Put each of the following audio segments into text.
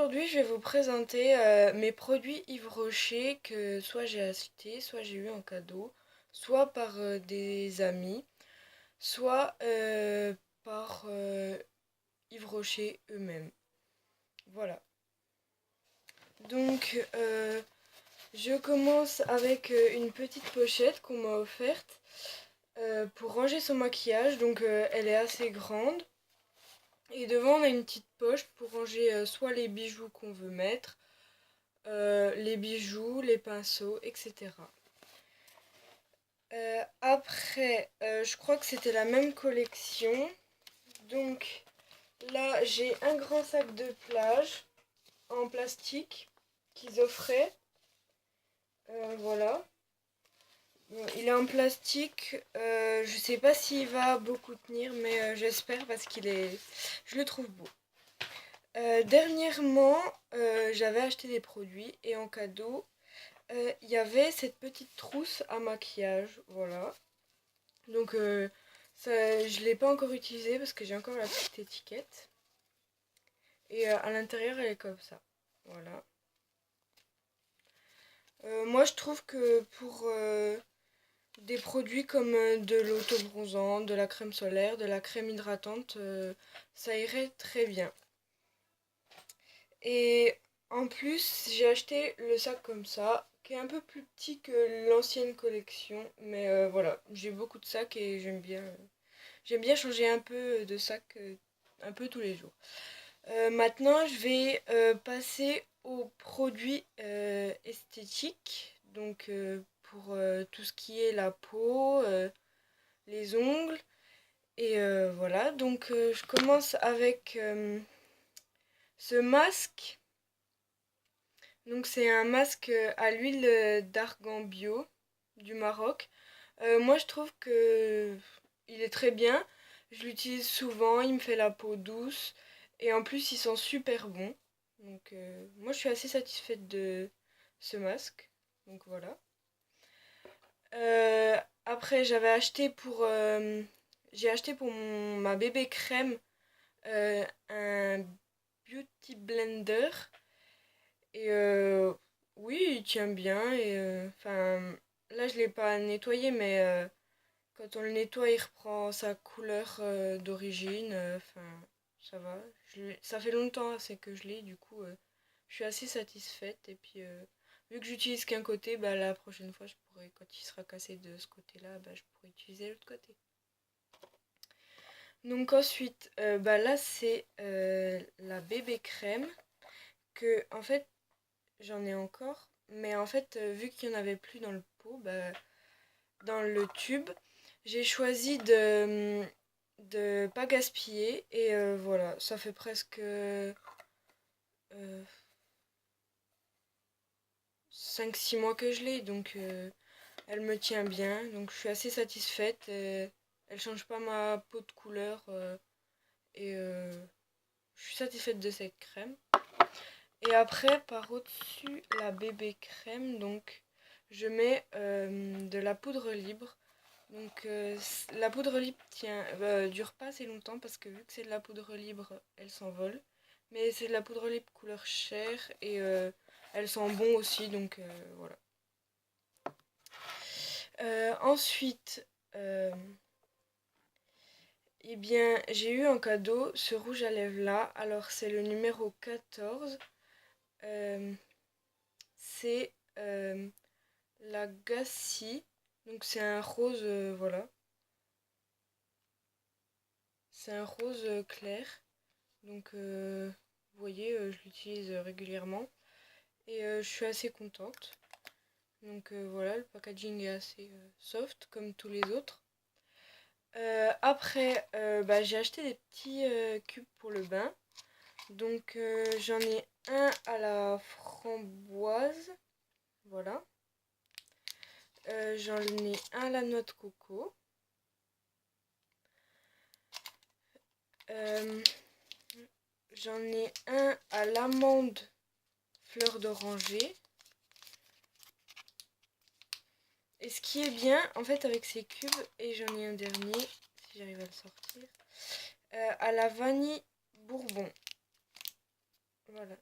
Aujourd'hui, je vais vous présenter mes produits Yves Rocher que soit j'ai acheté, soit j'ai eu en cadeau, soit par des amis, soit par Yves Rocher eux-mêmes. Voilà. Donc, je commence avec une petite pochette qu'on m'a offerte pour ranger son maquillage. Donc, elle est assez grande. Et devant, on a une petite poche pour ranger soit les bijoux qu'on veut mettre, les bijoux, les pinceaux, etc. Après, je crois que c'était la même collection. Donc là, j'ai un grand sac de plage en plastique qu'ils offraient. Voilà. Bon, il est en plastique. Je sais pas s'il va beaucoup tenir, mais j'espère parce je le trouve beau. Dernièrement, j'avais acheté des produits et en cadeau, il y avait cette petite trousse à maquillage, voilà. Donc je l'ai pas encore utilisée parce que j'ai encore la petite étiquette. Et à l'intérieur, elle est comme ça, voilà. Moi, je trouve que pour des produits comme de l'auto-bronzant, de la crème solaire, de la crème hydratante, ça irait très bien. Et en plus, j'ai acheté le sac comme ça, qui est un peu plus petit que l'ancienne collection. Mais voilà, j'ai beaucoup de sacs et j'aime bien changer un peu de sac un peu tous les jours. Maintenant, je vais passer aux produits esthétiques. Donc pour tout ce qui est la peau, les ongles. Et voilà, donc je commence avec ce masque. Donc c'est un masque à l'huile d'argan bio du Maroc. Moi je trouve que il est très bien. Je l'utilise souvent, il me fait la peau douce et en plus il sent super bon. Donc moi je suis assez satisfaite de ce masque. Donc voilà. Après j'ai acheté pour ma bébé crème un beauty blender. Et oui, il tient bien. Et enfin, là, je l'ai pas nettoyé, mais quand on le nettoie, il reprend sa couleur d'origine. Enfin, ça va. Ça fait longtemps c'est que je l'ai, du coup, je suis assez satisfaite. Et puis, vu que j'utilise qu'un côté, bah, la prochaine fois, quand il sera cassé de ce côté-là, bah, je pourrai utiliser l'autre côté. Donc ensuite, bah, là, c'est la bébé crème que, en fait, j'en ai encore, mais en fait, vu qu'il n'y en avait plus dans le pot, bah, dans le tube, j'ai choisi de pas gaspiller et voilà, ça fait presque 5-6 mois que je l'ai, donc elle me tient bien, donc je suis assez satisfaite. Elle change pas ma peau de couleur et je suis satisfaite de cette crème. Et après, par au-dessus, la bébé crème, donc je mets de la poudre libre. Donc la poudre libre dure pas assez longtemps parce que vu que c'est de la poudre libre, elle s'envole. Mais c'est de la poudre libre couleur chair et elle sent bon aussi, donc voilà. Ensuite, eh bien, j'ai eu en cadeau ce rouge à lèvres là. Alors c'est le numéro 14. Euh, c'est la Gassi. Donc c'est un rose, voilà. C'est un rose clair. Donc vous voyez, je l'utilise régulièrement. Et je suis assez contente. Donc voilà, le packaging est assez soft comme tous les autres. Après, bah, j'ai acheté des petits cubes pour le bain. Donc j'en ai un à la framboise. Voilà. J'en ai un à la noix de coco. Euh, J'en ai un à l'amande fleur d'oranger. Et ce qui est bien, en fait, avec ces cubes, et j'en ai un dernier, si j'arrive à le sortir, à la vanille bourbon. Voilà.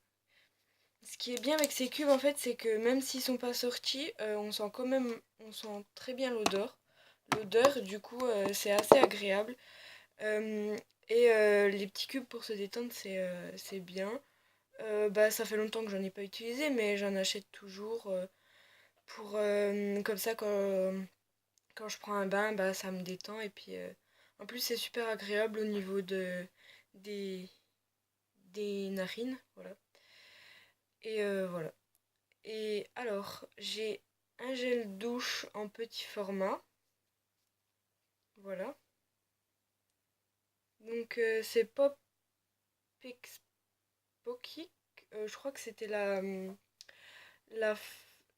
Ce qui est bien avec ces cubes en fait, c'est que même s'ils sont pas sortis, on sent très bien l'odeur. L'odeur, du coup, c'est assez agréable. Euh, les petits cubes pour se détendre, c'est bien. Bah, ça fait longtemps que j'en ai pas utilisé, mais j'en achète toujours comme ça quand je prends un bain, bah, ça me détend. Et puis en plus, c'est super agréable au niveau des, des narines. Voilà. Voilà. Et alors, j'ai un gel douche en petit format. Voilà. Donc, c'est Pop Pocky. Je crois que c'était la f-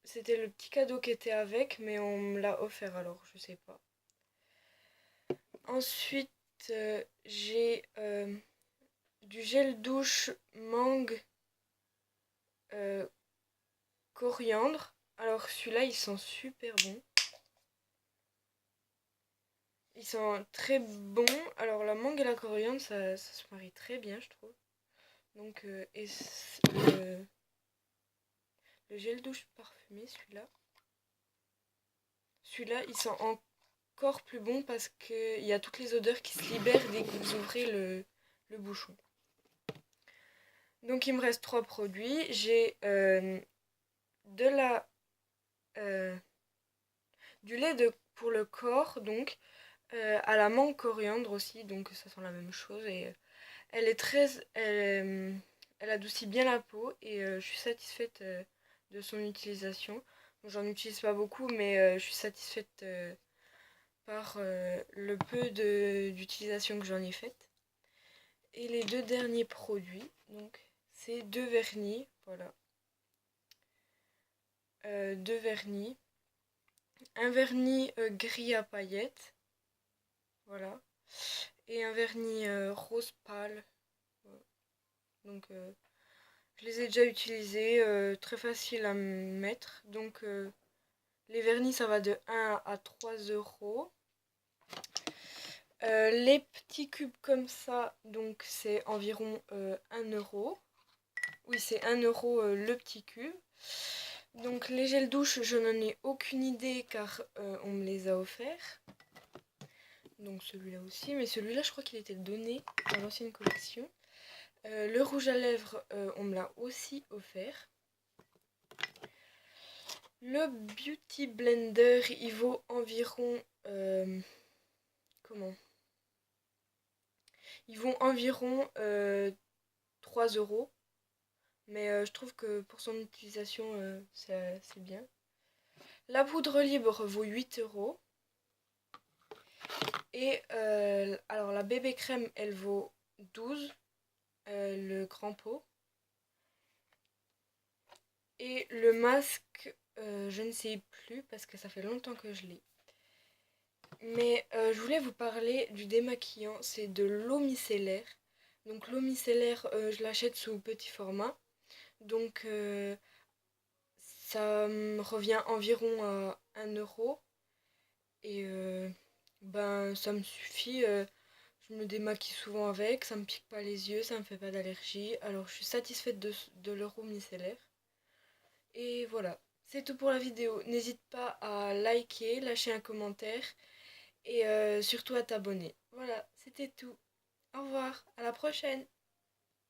c'était le petit cadeau qui était avec, mais on me l'a offert alors, je sais pas. Ensuite, j'ai du gel douche mangue euh, coriandre. Alors, celui-là, il sent super bon. Ils sont très bons. Alors, la mangue et la coriandre, ça se marie très bien, je trouve. Donc, le gel douche parfumé, celui-là. Celui-là, il sent encore plus bon parce qu'il y a toutes les odeurs qui se libèrent dès que vous ouvrez le bouchon. Donc, il me reste 3 produits. J'ai de la, euh, du lait pour le corps, donc à la mangue coriandre aussi, donc ça sent la même chose. Et elle est très, elle adoucit bien la peau et je suis satisfaite de son utilisation. Donc, j'en utilise pas beaucoup, mais je suis satisfaite par le peu d'utilisation que j'en ai faite. Et les 2 derniers produits, donc c'est 2 vernis, voilà. 2 vernis. Un vernis gris à paillettes, voilà. Et un vernis rose pâle. Voilà. Donc je les ai déjà utilisés, très facile à mettre. Donc les vernis ça va de 1 à 3 euros. Les petits cubes comme ça, donc c'est environ 1 euro. Oui, c'est 1 euro le petit cube. Donc les gels douche, je n'en ai aucune idée car on me les a offerts. Donc celui-là aussi, mais celui-là je crois qu'il était donné dans l'ancienne collection. Le rouge à lèvres, on me l'a aussi offert. Le Beauty Blender, il vaut environ... comment Ils vont environ 3 euros. Mais je trouve que pour son utilisation, c'est bien. La poudre libre vaut 8 euros. Et alors la bébé crème, elle vaut 12, le grand pot. Et le masque, je ne sais plus parce que ça fait longtemps que je l'ai. Mais je voulais vous parler du démaquillant, c'est de l'eau micellaire. Donc l'eau micellaire, je l'achète sous petit format. Donc ça me revient environ à 1 euro. Et ben ça me suffit. Je me démaquille souvent avec, ça me pique pas les yeux, ça me fait pas d'allergie. Alors je suis satisfaite de l'euro micellaire. Et voilà, c'est tout pour la vidéo. N'hésite pas à liker, lâcher un commentaire et surtout à t'abonner. Voilà, c'était tout. Au revoir, à la prochaine.